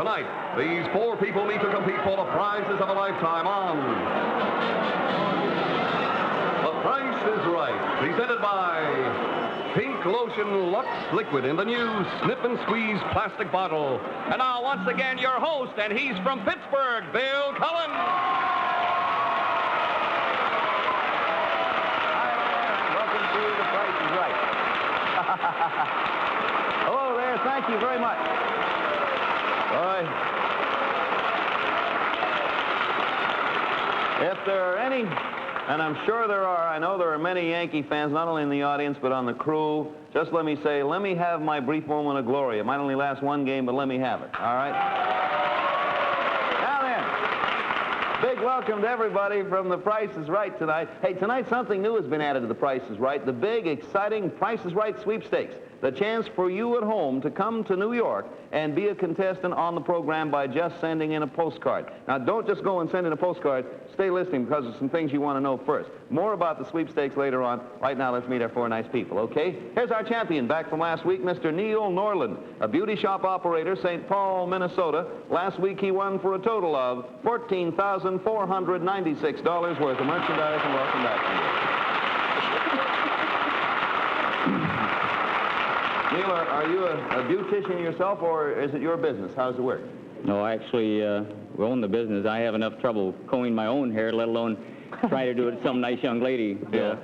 Tonight, these four people meet to compete for the prizes of a lifetime on The Price is Right, presented by Pink Lotion Lux Liquid in the new Snip and Squeeze plastic bottle. And now, once again, your host, and he's from Pittsburgh, Bill Cullen. Welcome to The Price is Right. Hello there. Thank you very much. Boy. If there are any, and I'm sure there are, I know there are many Yankee fans, not only in the audience, but on the crew, just let me say, let me have my brief moment of glory. It might only last one game, but let me have it, all right? Now then, big welcome to everybody from The Price is Right tonight. Hey, tonight something new has been added to The Price is Right, the big, exciting Price is Right Sweepstakes. The chance for you at home to come to New York and be a contestant on the program by just sending in a postcard. Now, don't just go and send in a postcard. Stay listening because there's some things you want to know first. More about the sweepstakes later on. Right now, let's meet our four nice people, okay? Here's our champion back from last week, Mr. Neil Norland, a beauty shop operator, St. Paul, Minnesota. Last week, he won for a total of $14,496 worth of merchandise, and welcome back to you. Neil, are you a beautician yourself, or is it your business? How does it work? No, actually, we own the business. I have enough trouble combing my own hair, let alone try to do it to some nice young lady. Yeah.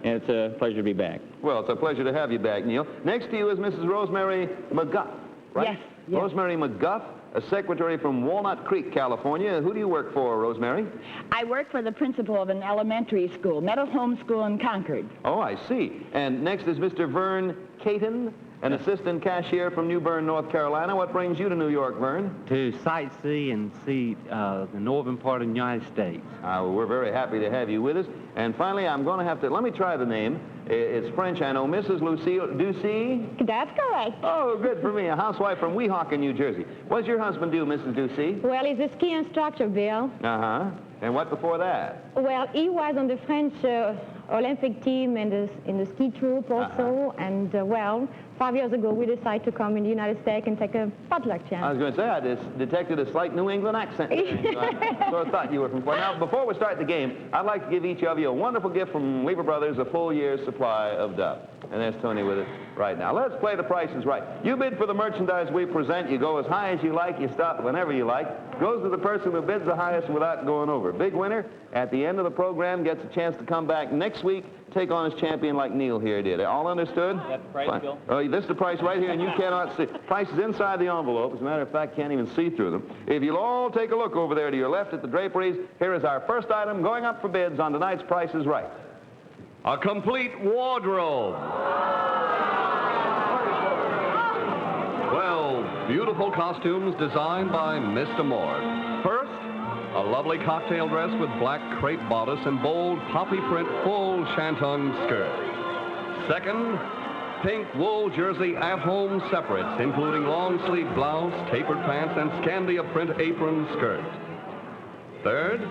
And it's a pleasure to be back. Well, it's a pleasure to have you back, Neil. Next to you is Mrs. Rosemary McGuff, right? Yes, yes. Rosemary McGuff, a secretary from Walnut Creek, California. Who do you work for, Rosemary? I work for the principal of an elementary school, Meadow Home School in Concord. Oh, I see. And next is Mr. Vern Caton, an assistant cashier from New Bern, North Carolina. What brings you to New York, Vern? To sightsee and see the northern part of the United States. Well, we're very happy to have you with us. And finally, I'm going to have to, let me try the name. It's French, I know. Mrs. Lucille Ducey? That's correct. Oh, good for me. A housewife from Weehawken, New Jersey. What does your husband do, Mrs. Ducey? Well, he's a ski instructor, Bill. Uh-huh. And what before that? Well, he was on the French Olympic team in the ski troop also. And, well, 5 years ago, we decided to come in the United States and take a potluck chance. I was going to say, I just detected a slight New England accent. So I thought you were from... Well, now, before we start the game, I'd like to give each of you a wonderful gift from Weaver Brothers, a full year's supply of Dove. And there's Tony with it right now. Let's play The Price is Right. You bid for the merchandise we present. You go as high as you like. You stop whenever you like. Goes to the person who bids the highest without going over. Big winner at the end of the program gets a chance to come back next week, take on his champion like Neil here did. All understood? That's the price, Bill. Oh, this is the price right here, and you cannot see. Price is inside the envelope. As a matter of fact, can't even see through them. If you'll all take a look over there to your left at the draperies, here is our first item going up for bids on tonight's Price is Right. A complete wardrobe. 12 beautiful costumes designed by Mr. Moore. First, a lovely cocktail dress with black crepe bodice and bold poppy print full shantung skirt. Second, pink wool jersey at-home separates, including long-sleeve blouse, tapered pants, and Scandia print apron skirt. Third,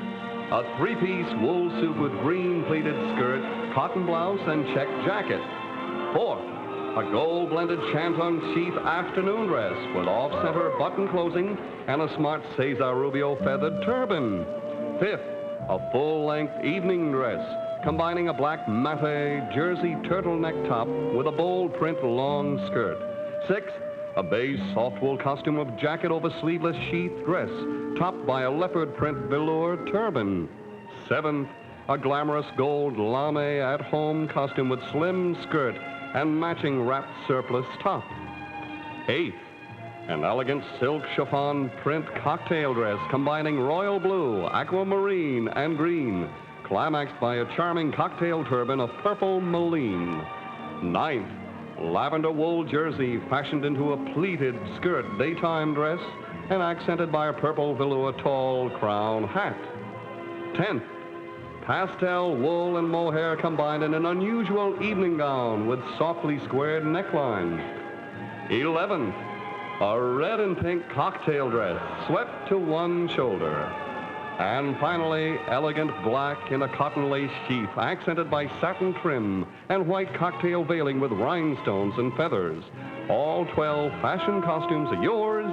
a three-piece wool suit with green pleated skirt, cotton blouse, and check jacket. Fourth, a gold-blended shantung sheath afternoon dress with off-center button closing and a smart Cesar Rubio feathered turban. Fifth, a full-length evening dress combining a black matte jersey turtleneck top with a bold print long skirt. Sixth, a beige soft wool costume of jacket over sleeveless sheath dress topped by a leopard print velour turban. Seventh, a glamorous gold lame at-home costume with slim skirt and matching wrapped surplice top. Eighth, an elegant silk chiffon print cocktail dress combining royal blue, aquamarine, and green, climaxed by a charming cocktail turban of purple mullein. Ninth, lavender wool jersey fashioned into a pleated skirt daytime dress and accented by a purple velour tall crown hat. 10th, pastel wool and mohair combined in an unusual evening gown with softly squared neckline. 11th, a red and pink cocktail dress swept to one shoulder. And finally, elegant black in a cotton lace sheath accented by satin trim and white cocktail veiling with rhinestones and feathers. All 12 fashion costumes are yours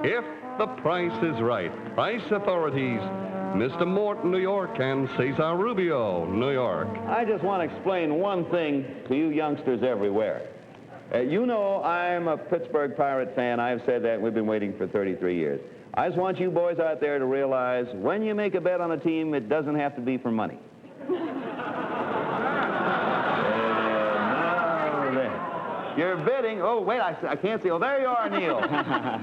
if the price is right. Price authorities, Mr. Morton, New York, and Cesar Rubio, New York. I just want to explain one thing to you youngsters everywhere. You know I'm a Pittsburgh Pirate fan. I've said that. We've been waiting for 33 years. I just want you boys out there to realize when you make a bet on a team, it doesn't have to be for money. You're bidding. Oh, wait, I can't see. Oh, there you are, Neil.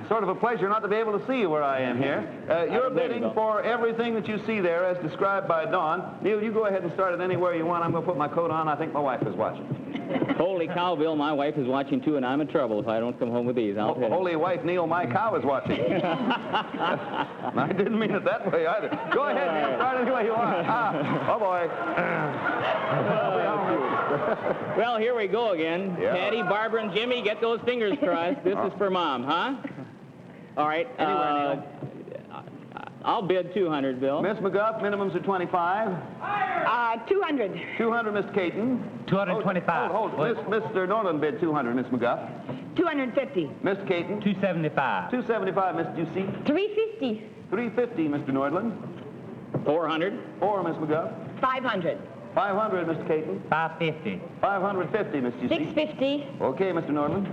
Sort of a pleasure not to be able to see you where I am here. You're bidding for everything that you see there as described by Don. Neil, you go ahead and start it anywhere you want. I'm going to put my coat on. I think my wife is watching. Holy cow, Bill, my wife is watching too, and I'm in trouble if I don't come home with these. I'll tell you. Holy wife, Neil, my cow is watching. I didn't mean it that way either. Go ahead, Neil. Start any way you want. Oh, boy. Well, here we go again. Yeah. Patty, Barbara, and Jimmy, get those fingers crossed. This is for Mom, huh? All right. I'll bid 200, Bill. Miss McGuff, minimums are 25. 200. 200, Mr. Caton. 225. Hold. Mr. Norland bid 200, Miss McGuff. 250. Mr. Caton. 275. 275, Mr. Ducey. 350. 350, Mr. Nordland. 400. 4, Miss McGuff. 500. 500, Mr. Caton. 550. 550, Miss Ducey. 650. Okay, Mr. Nordland.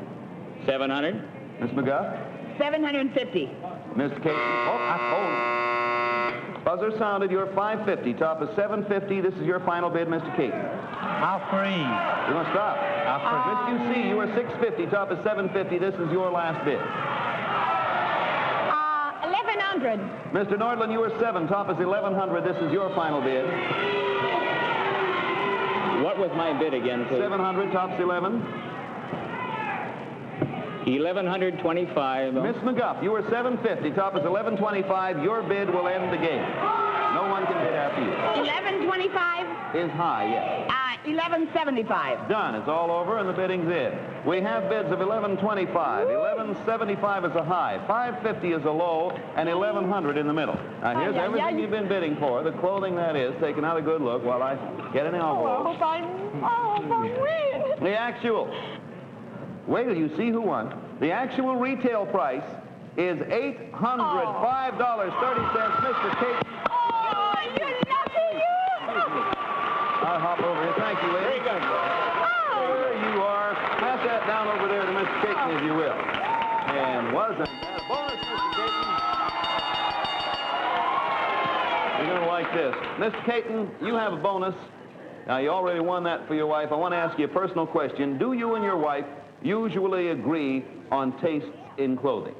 700. Miss McGuff. 750. Mr. Caton. Hold. Buzzer sounded. You're 550. Top is 750. This is your final bid, Mr. Caton. I'll freeze. You must stop. Miss Ducey, you are 650. Top is 750. This is your last bid. 1100. Mr. Nordland, you are 7. Top is 1100. This is your final bid. What was my bid again, please? 700. Top's 11. 1125. Miss McGuff, you are 750. Top is 1125. Your bid will end the game. No one can bid after you. 1125. Is high, yes. 1175. Done. It's all over, and the bidding's in. We have bids of 1125. 1175 is a high. 550 is a low, and 1100 in the middle. Now, here's everything you've been bidding for. The clothing, that is. Take another good look while I get an envelope. I hope I win. The actual. Wait till you see who won. The actual retail price is $805.30. Mr. Caton. Oh, you're lucky, I'll hop over here. Thank you, lady. There you go. There you are. Pass that down over there to Mr. Caton, if you will. And wasn't that a bonus, Mr. Caton? You're going to like this. Mr. Caton, you have a bonus. Now, you already won that for your wife. I want to ask you a personal question. Do you and your wife usually agree on tastes in clothing?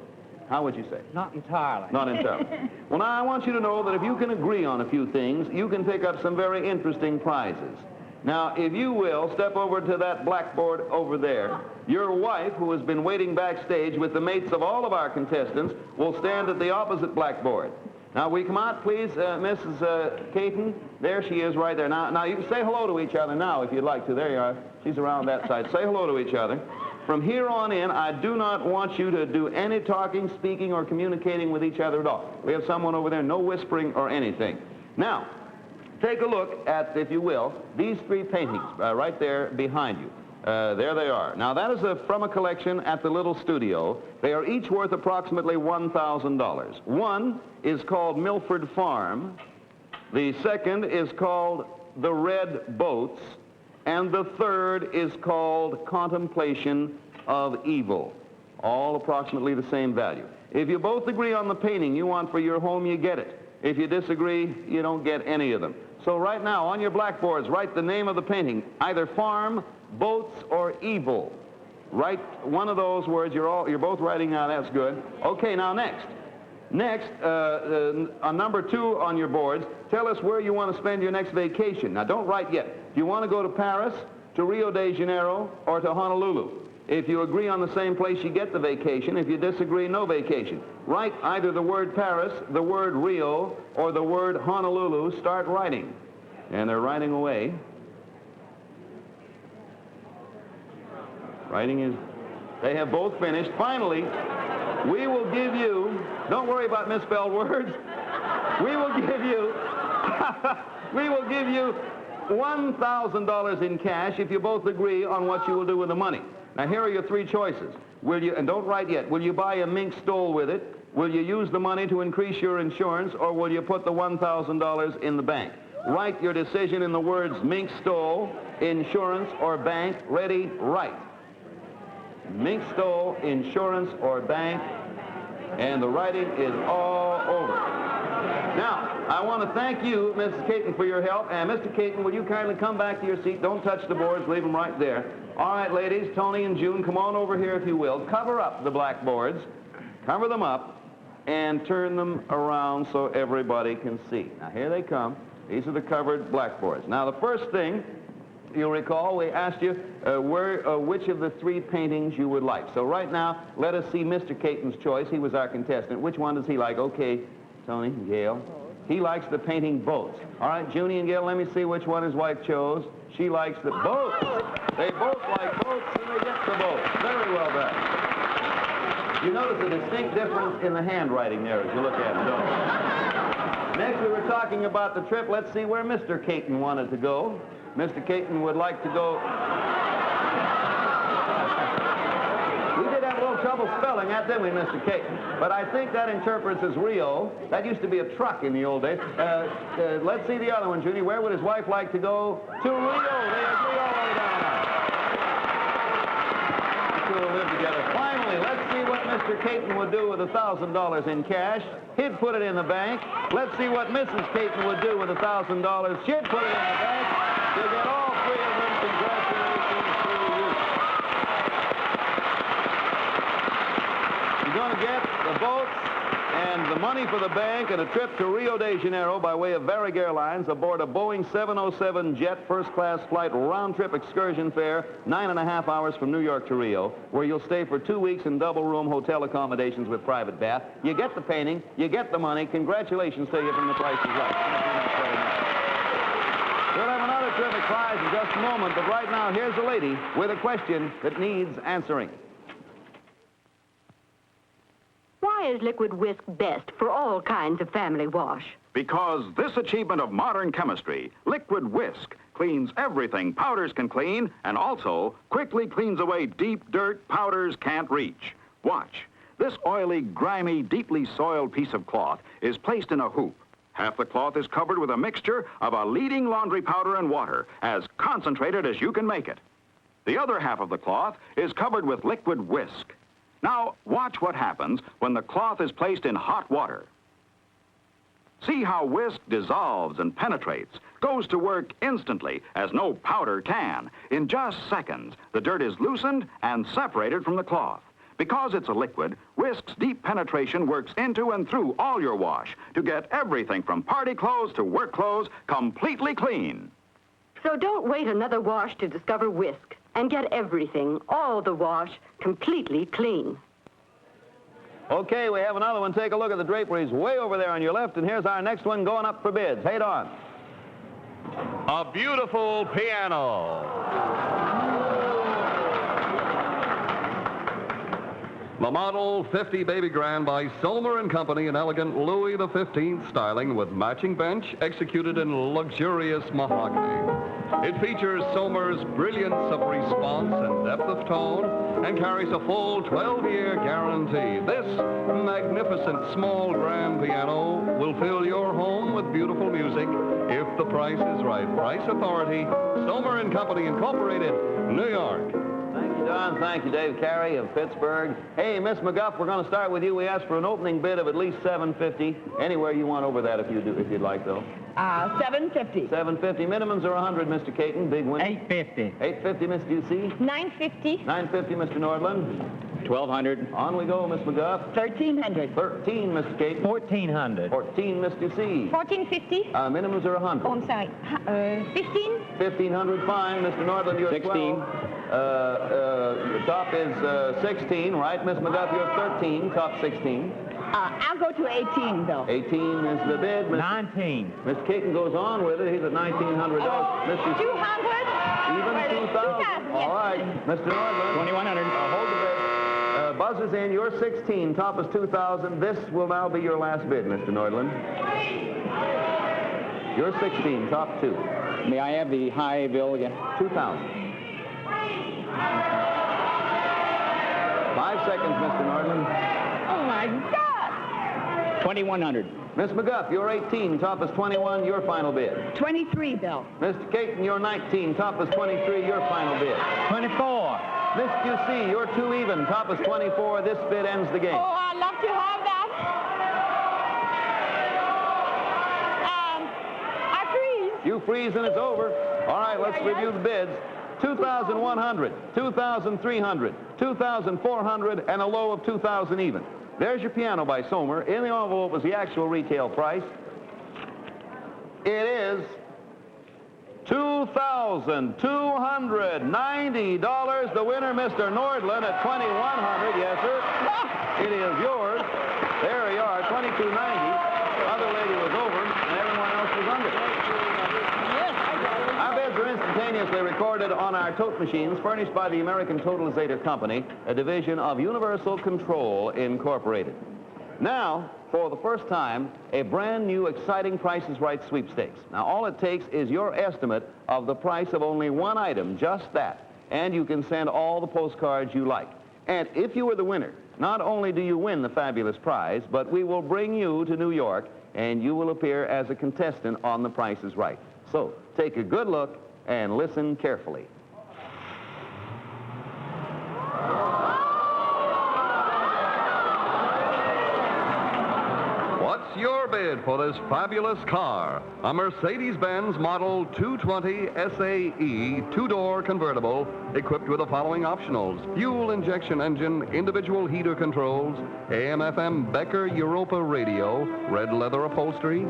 How would you say? Not entirely. Not entirely. Well, now, I want you to know that if you can agree on a few things, you can pick up some very interesting prizes. Now, if you will, step over to that blackboard over there. Your wife, who has been waiting backstage with the mates of all of our contestants, will stand at the opposite blackboard. Now, will you come out, please, Mrs. Caton? There she is right there. Now, you can say hello to each other now if you'd like to. There you are. She's around that side. Say hello to each other. From here on in, I do not want you to do any talking, speaking, or communicating with each other at all. We have someone over there, no whispering or anything. Now, take a look at, if you will, these 3 paintings right there behind you. There they are. Now, that is from a collection at the little studio. They are each worth approximately $1,000. One is called Milford Farm. The second is called The Red Boats. And the third is called Contemplation of Evil. All approximately the same value. If you both agree on the painting you want for your home, you get it. If you disagree, you don't get any of them. So right now, on your blackboards, write the name of the painting, either farm, boats, or evil. Write one of those words. You're both writing now. That's good. Okay, now next. Next, on number 2 on your boards, tell us where you want to spend your next vacation. Now, don't write yet. Do you want to go to Paris, to Rio de Janeiro, or to Honolulu? If you agree on the same place, you get the vacation. If you disagree, no vacation. Write either the word Paris, the word Rio, or the word Honolulu. Start writing. And they're writing away. Writing is... They have both finished. Finally, we will give you... Don't worry about misspelled words. We will give you... we will give you $1,000 in cash if you both agree on what you will do with the money. Now, here are your 3 choices. Will you, and don't write yet, will you buy a mink stole with it? Will you use the money to increase your insurance, or will you put the $1,000 in the bank? Write your decision in the words mink stole, insurance, or bank. Ready, write. Mink stole, insurance, or bank, and the writing is all over. Now, I want to thank you, Mrs. Caton, for your help, and Mr. Caton, will you kindly come back to your seat? Don't touch the boards, leave them right there. All right, ladies, Tony and June, come on over here if you will. Cover up the blackboards, cover them up, and turn them around so everybody can see. Now, here they come. These are the covered blackboards. Now, the first thing, you'll recall, we asked you which of the three paintings you would like. So right now, let us see Mr. Caton's choice. He was our contestant. Which one does he like? Okay, Tony, Gail. He likes the painting boats. All right, Junie and Gail, let me see which one his wife chose. She likes the boats. They both like boats, and they get the boats. Very well done. You notice a distinct difference in the handwriting there as you look at it, don't you? Next, we were talking about the trip. Let's see where Mr. Caton wanted to go. Mr. Caton would like to go... We did have a little trouble spelling that, didn't we, Mr. Caton? But I think that interprets as Rio. That used to be a truck in the old days. Let's see the other one, Judy. Where would his wife like to go? To Rio. They agree all the way down there. The two will live together. Finally, let's see what Mr. Caton would do with $1,000 in cash. He'd put it in the bank. Let's see what Mrs. Caton would do with $1,000. She'd put it in the bank. To get all three of them, congratulations to you. You're going to get the boats and the money for the bank and a trip to Rio de Janeiro by way of Varig Airlines aboard a Boeing 707 jet first-class flight round-trip excursion fare, 9.5 hours from New York to Rio, where you'll stay for 2 weeks in double-room hotel accommodations with private bath. You get the painting, you get the money. Congratulations to you from The Price is Right. We'll have another terrific prize in just a moment, but right now, here's a lady with a question that needs answering. Why is liquid whisk best for all kinds of family wash? Because this achievement of modern chemistry, liquid whisk, cleans everything powders can clean and also quickly cleans away deep dirt powders can't reach. Watch. This oily, grimy, deeply soiled piece of cloth is placed in a hoop. Half the cloth is covered with a mixture of a leading laundry powder and water, as concentrated as you can make it. The other half of the cloth is covered with liquid whisk. Now, watch what happens when the cloth is placed in hot water. See how whisk dissolves and penetrates, goes to work instantly, as no powder can. In just seconds, the dirt is loosened and separated from the cloth. Because it's a liquid, whisk's deep penetration works into and through all your wash to get everything from party clothes to work clothes completely clean. So don't wait another wash to discover whisk, and get everything, all the wash, completely clean. Okay, we have another one. Take a look at the draperies way over there on your left, and here's our next one going up for bids. Hey, Don. A beautiful piano. The Model 50 Baby Grand by Somer & Company in elegant Louis XV styling with matching bench executed in luxurious mahogany. It features Somer's brilliance of response and depth of tone and carries a full 12-year guarantee. This magnificent small grand piano will fill your home with beautiful music if the price is right. Price Authority, Somer & Company Incorporated, New York. Thank you, Don. Thank you, Dave Carey of Pittsburgh. Hey, Miss McGuff, we're going to start with you. We asked for an opening bid of at least $750. Anywhere you want over that if you'd like, though. $750. $750. Minimums are $100, Mr. Caton. Big win. $850. $850, Miss Ducey. $950. $950, Mr. Nordland. $1,200. On we go, Miss McGuff. $1,300. $13, Mr. Caton. $1,400. $14, Miss Ducey. $1450. Minimums are $100. Oh, I'm sorry. 15. $1,500, fine. Mr. Nordland, you're 16. 12. The top is 16, right? Miss McGuff, you're 13. Top 16. I'll go to 18, though. 18 is the bid. 19. Mr. Caton goes on with it. He's at $1,900. Mr. 200. Even 2,000. 2,000, yes. All right. Mr. Nordland. 2,100. Hold the bid. Buzzer's in. You're 16. Top is 2,000. This will now be your last bid, Mr. Nordland. You're 16. Top 2. May I have the high bill again? 2,000. 5 seconds, Mr. Nordland. Oh, my God. 2,100. Miss McGuff, you're 18. Top is 21. Your final bid. 23, Bill. Mr. Caton, you're 19. Top is 23. Your final bid. 24. Miss QC, you're 2 even. Top is 24. This bid ends the game. Oh, I'd love to have that. I freeze. You freeze and it's over. All right, let's review the bids. 2,100, 2,300, 2,400, and a low of 2,000 even. There's your piano by Somer. In the envelope is the actual retail price. It is $2,290. The winner, Mr. Nordland, at 2,100. Yes, sir. It is yours. There you are, 2,290. Other lady was over, and everyone else was under. Our bids are instantaneously recorded on our tote machines furnished by the American Totalizator Company, a division of Universal Control Incorporated. Now, for the first time, a brand new exciting Price is Right sweepstakes. Now, all it takes is your estimate of the price of only one item, just that, and you can send all the postcards you like. And if you were the winner, not only do you win the fabulous prize, but we will bring you to New York, and you will appear as a contestant on The Price is Right. So, take a good look and listen carefully. What's your bid for this fabulous car? A Mercedes-Benz Model 220 SAE two-door convertible equipped with the following optionals: fuel injection engine, individual heater controls, AM/FM Becker Europa radio, red leather upholstery,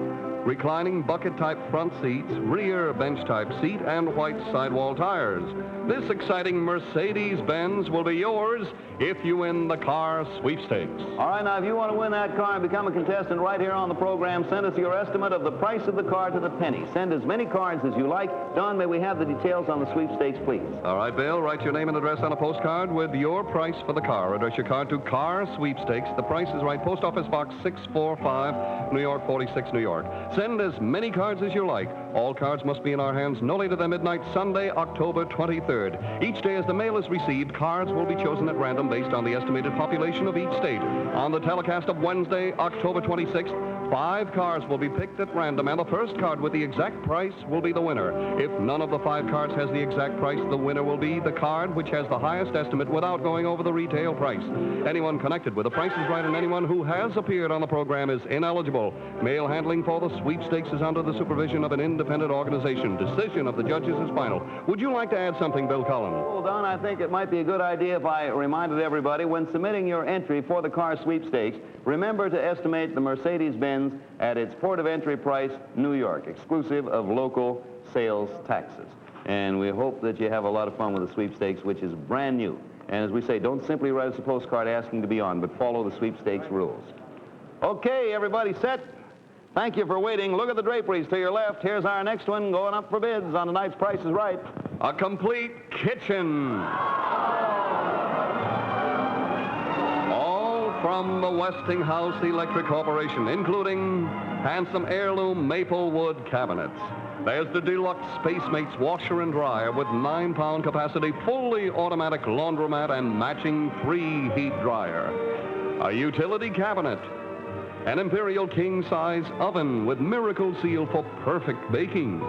reclining bucket-type front seats, rear bench-type seat, and white sidewall tires. This exciting Mercedes-Benz will be yours if you win the car sweepstakes. All right, now, if you want to win that car and become a contestant right here on the program, send us your estimate of the price of the car to the penny. Send as many cards as you like. Don, may we have the details on the sweepstakes, please? All right, Bill, write your name and address on a postcard with your price for the car. Address your card to Car Sweepstakes. The Price is Right, Post Office Box 645, New York 46, New York. Send as many cards as you like. All cards must be in our hands no later than midnight Sunday, October 23rd. Each day as the mail is received, cards will be chosen at random based on the estimated population of each state. On the telecast of Wednesday, October 26th, 5 cards will be picked at random, and the first card with the exact price will be the winner. If none of the 5 cards has the exact price, the winner will be the card which has the highest estimate without going over the retail price. Anyone connected with The Price is Right and anyone who has appeared on the program is ineligible. Mail handling for the sweepstakes is under the supervision of an independent organization. Decision of the judges is final. Would you like to add something, Bill Cullen? Well, Don, I think it might be a good idea if I reminded everybody, when submitting your entry for the car sweepstakes, remember to estimate the Mercedes-Benz at its port of entry price, New York, exclusive of local sales taxes. And we hope that you have a lot of fun with the sweepstakes, which is brand new. And as we say, don't simply write us a postcard asking to be on, but follow the sweepstakes rules. Okay, everybody set? Thank you for waiting. Look at the draperies to your left. Here's our next one going up for bids on tonight's Price is Right. A complete kitchen. All from the Westinghouse Electric Corporation, including handsome heirloom maple wood cabinets. There's the deluxe Space Mates washer and dryer with 9-pound capacity, fully automatic laundromat, and matching 3-heat dryer. A utility cabinet. An Imperial king-size oven with miracle seal for perfect baking.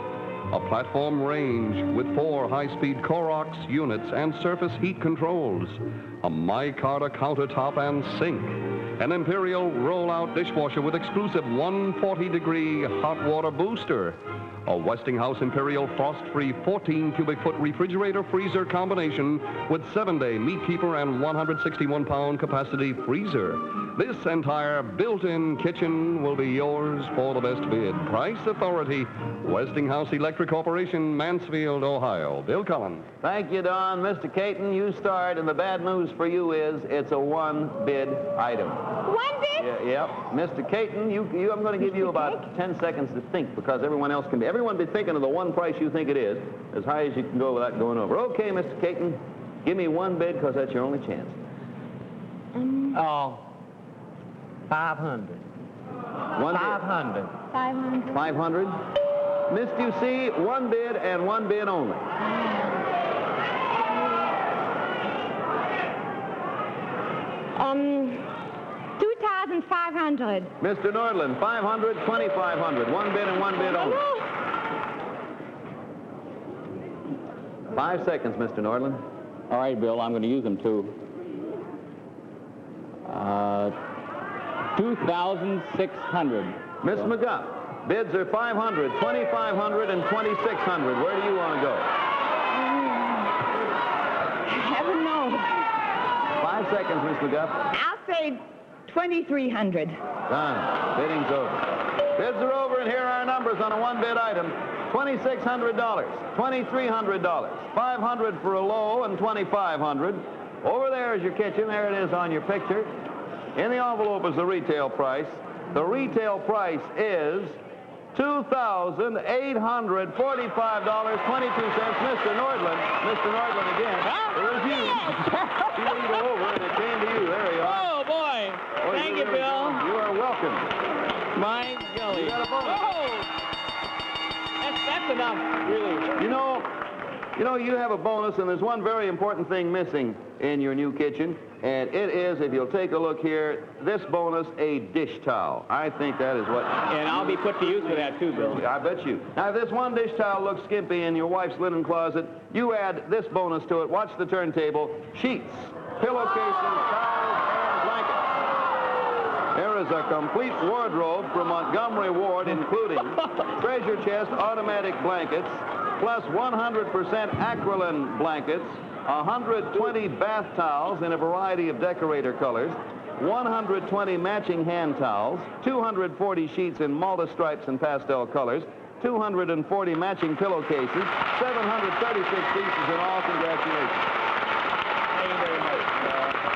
A platform range with 4 high-speed Corox units and surface heat controls. A micarta countertop and sink. An Imperial roll-out dishwasher with exclusive 140-degree hot water booster. A Westinghouse Imperial frost-free 14-cubic-foot refrigerator-freezer combination with 7-day meat keeper and 161-pound capacity freezer. This entire built-in kitchen will be yours for the best bid. Price authority, Westinghouse Electric Corporation, Mansfield, Ohio. Bill Cullen. Thank you, Don. Mr. Caton, you start, and the bad news for you is it's a one-bid item. One bid? Yep. Mr. Caton, I'm going to give you about 10 seconds to think, because everyone be thinking of the one price you think it is, as high as you can go without going over. Okay, Mr. Caton, give me one bid, because that's your only chance. 500. One 500. 500. 500. Miss QC, one bid and one bid only. 2,500. Mr. Nordland, 500, 2,500. One bid and one bid only. 5 seconds, Mr. Nordland. All right, Bill, I'm going to use them too. 2,600. Miss McGuff, bids are 500, 2,500, and 2,600. Where do you want to go? Heaven knows. 5 seconds, Miss McGuff. I'll say 2,300. Done. Bidding's over. Bids are over, and here are our numbers on a one-bid item. $2,600, $2,300, $500 for a low, and $2,500. Over there is your kitchen. There it is on your picture. In the envelope is the retail price. The retail price is $2,845.22. Mr. Nordland again. It was you. You lead over, and it came to you. There you are. Oh, boy. Thank you, Bill. You are welcome. My golly. You got a bonus. Oh! That's enough, really. You know, you have a bonus, and there's one very important thing missing in your new kitchen, and it is, if you'll take a look here, this bonus, a dish towel. I think that is what... And I'll be put to use for that, too, Bill. I bet you. Now, if this one dish towel looks skimpy in your wife's linen closet, you add this bonus to it. Watch the turntable. Sheets, pillowcases, towels, and blankets. There is a complete wardrobe from Montgomery Ward, including treasure chest automatic blankets, plus 100% acrylic blankets, 120 bath towels in a variety of decorator colors, 120 matching hand towels, 240 sheets in multi-stripes and pastel colors, 240 matching pillowcases, 736 pieces in all. Congratulations. Thank you very much.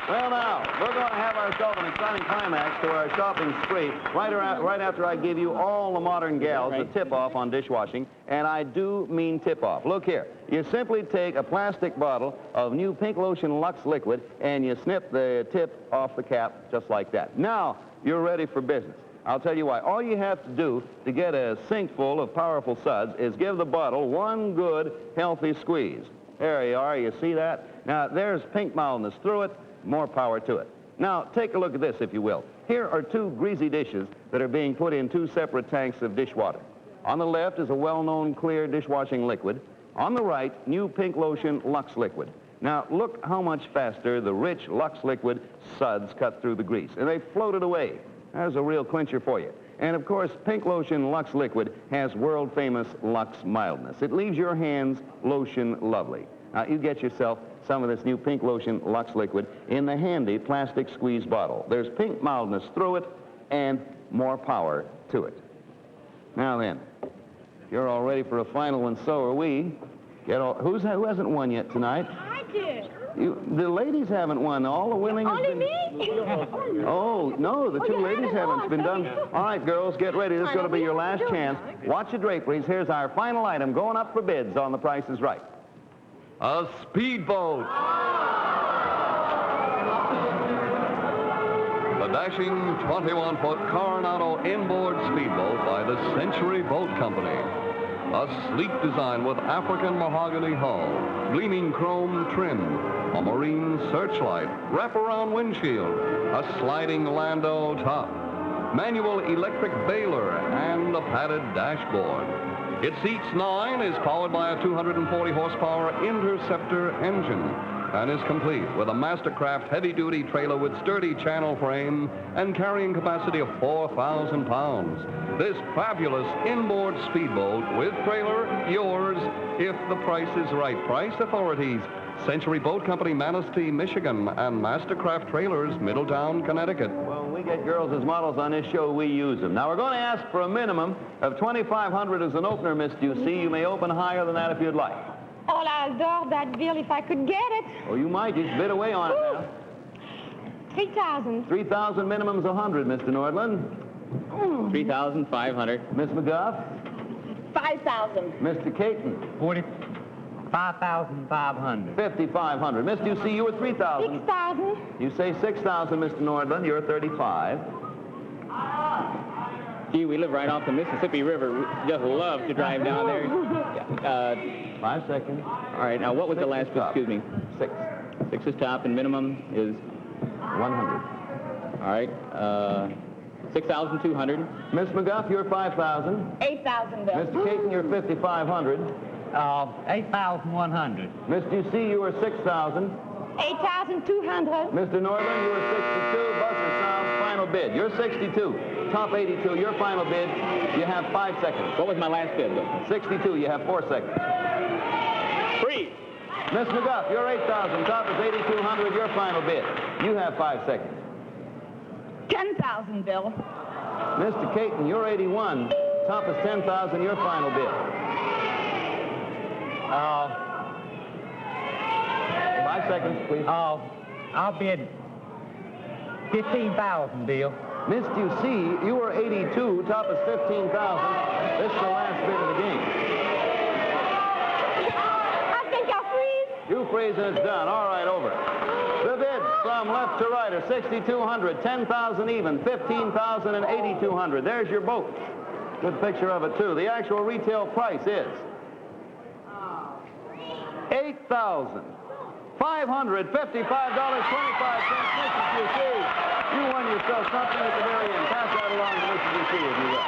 Well, now, we're going to have ourselves an exciting climax to our shopping spree right after I give you all the modern gals a tip-off on dishwashing, and I do mean tip-off. Look here. You simply take a plastic bottle of new Pink Lotion Lux liquid, and you snip the tip off the cap just like that. Now, you're ready for business. I'll tell you why. All you have to do to get a sink full of powerful suds is give the bottle one good, healthy squeeze. There you are. You see that? Now, there's pink mildness through it. More power to it. Now, take a look at this, if you will. Here are two greasy dishes that are being put in two separate tanks of dishwater. On the left is a well-known clear dishwashing liquid. On the right, new Pink Lotion Lux liquid. Now, look how much faster the rich Lux liquid suds cut through the grease, and they floated away. There's a real clincher for you. And, of course, Pink Lotion Lux liquid has world-famous Lux mildness. It leaves your hands lotion lovely. Now, you get yourself some of this new Pink Lotion Lux liquid in the handy plastic squeeze bottle. There's pink mildness through it and more power to it. Now then, if you're all ready for a final, and so are we. Who hasn't won yet tonight? I did. The ladies haven't won. All the winning has Only been... me? Oh, no, the two you ladies haven't been done. All right, girls, get ready. This is going to be your last chance. Watch your draperies. Here's our final item going up for bids on The Price is Right. A speedboat. The dashing 21-foot Coronado inboard speedboat by the Century Boat Company. A sleek design with African mahogany hull, gleaming chrome trim, a marine searchlight, wraparound windshield, a sliding landau top, manual electric bailer, and a padded dashboard. It seats 9, is powered by a 240 horsepower Interceptor engine, and is complete with a Mastercraft heavy-duty trailer with sturdy channel frame and carrying capacity of 4,000 pounds. This fabulous inboard speedboat with trailer, yours if the price is right. Price authorities: Century Boat Company, Manistee, Michigan, and Mastercraft Trailers, Middletown, Connecticut. Well, when we get girls as models on this show, we use them. Now, we're going to ask for a minimum of $2,500 as an opener, Miss Ducey. You may open higher than that if you'd like. Oh, I adore that bill if I could get it. Oh, you might. Just bid away on it now. 3,000. 3,000 minimum's 100, Mr. Nordland. 3,500. Miss McGuff. 5,000. Mr. Caton. 5,500. 5,500. Miss Ducey, you were 3,000. 6,000. You say 6,000, Mr. Nordland. You're 35. Gee, we live right off the Mississippi River. We just love to drive down there. 5 seconds. All right, now what was the last bid? Excuse me. 6. 6 is top, and minimum is 100. All right. 6,200. Miss McGuff, you're 5,000. 8,000, Bill. Mr. Caton, you're 5,500. 8,100. Miss Ducey, you were 6,000. 8,200. Mr. Northern, you were 62. BUZZR sounds, final bid. You're 62. Top 82, your final bid. You have 5 seconds. What was my last bid, Bill? 62, you have 4 seconds. Free. Miss McGuff, you're 8,000. Top is 8,200, your final bid. You have 5 seconds. 10,000, Bill. Mr. Caton, you're 81. Top is 10,000, your final bid. 5 seconds, please. I'll bid 15,000, Bill. Miss Ducey, you were 82. Top is 15,000. This is the last bid of the game. I think I'll freeze. You freeze and it's done. All right, over. The bids from left to right are 6,200, 10,000 even, 15,000, and 8,200. There's your boat. Good picture of it, too. The actual retail price is $8,555.25. Mrs. Ducey, you won yourself something at the very end. Pass that along to Mrs. Ducey if you will.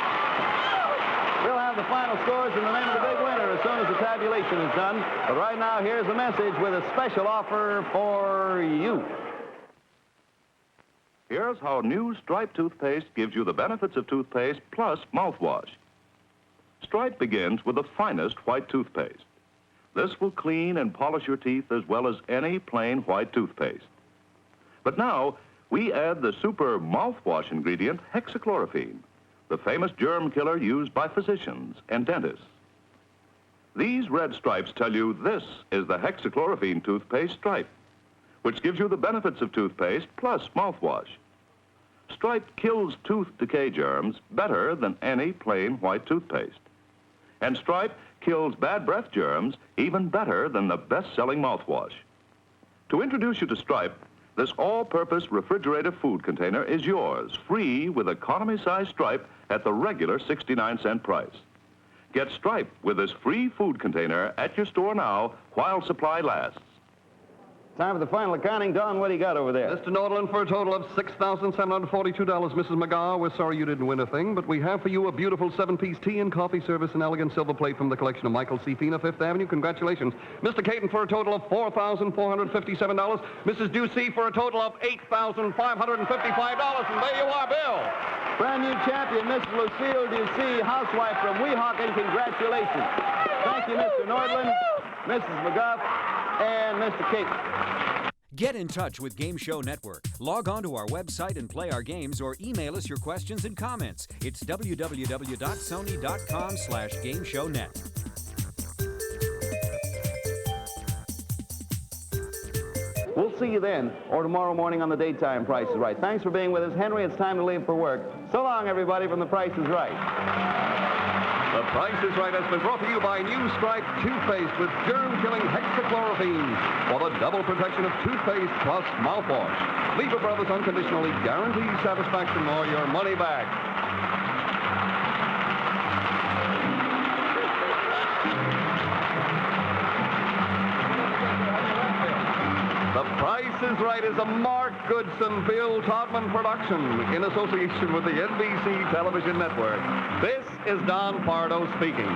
We'll have the final scores and the name of the big winner as soon as the tabulation is done. But right now, here's a message with a special offer for you. Here's how new Stripe toothpaste gives you the benefits of toothpaste plus mouthwash. Stripe begins with the finest white toothpaste. This will clean and polish your teeth as well as any plain white toothpaste. But now, we add the super mouthwash ingredient hexachlorophene, the famous germ killer used by physicians and dentists. These red stripes tell you this is the hexachlorophene toothpaste Stripe, which gives you the benefits of toothpaste plus mouthwash. Stripe kills tooth decay germs better than any plain white toothpaste. And Stripe kills bad breath germs even better than the best-selling mouthwash. To introduce you to Stripe, this all-purpose refrigerated food container is yours, free with economy-size Stripe at the regular 69-cent price. Get Stripe with this free food container at your store now while supply lasts. Time for the final accounting. Don, what do you got over there? Mr. Nordland, for a total of $6,742. Mrs. McGaw, we're sorry you didn't win a thing, but we have for you a beautiful 7-piece tea and coffee service and elegant silver plate from the collection of Michael C. Fina, Fifth Avenue. Congratulations. Mr. Caton, for a total of $4,457. Mrs. Ducey, for a total of $8,555. And there you are, Bill. Brand new champion, Mrs. Lucille Ducey, housewife from Weehawken. Congratulations. Thank you, Mr. Nordland, Mrs. McGuff, and Mr. Caton. Get in touch with Game Show Network. Log on to our website and play our games or email us your questions and comments. It's www.sony.com/GameShowNet. We'll see you then, or tomorrow morning on the daytime Price is Right. Thanks for being with us. Henry, it's time to leave for work. So long, everybody, from The Price is Right. The Price is Right has been brought to you by New Stripe toothpaste with germ-killing hexachlorophene for the double protection of toothpaste plus mouthwash. Lever Brothers unconditionally guarantees satisfaction or your money back. The Price is Right is a Mark Goodson, Bill Todman production in association with the NBC Television Network. This is Don Pardo speaking.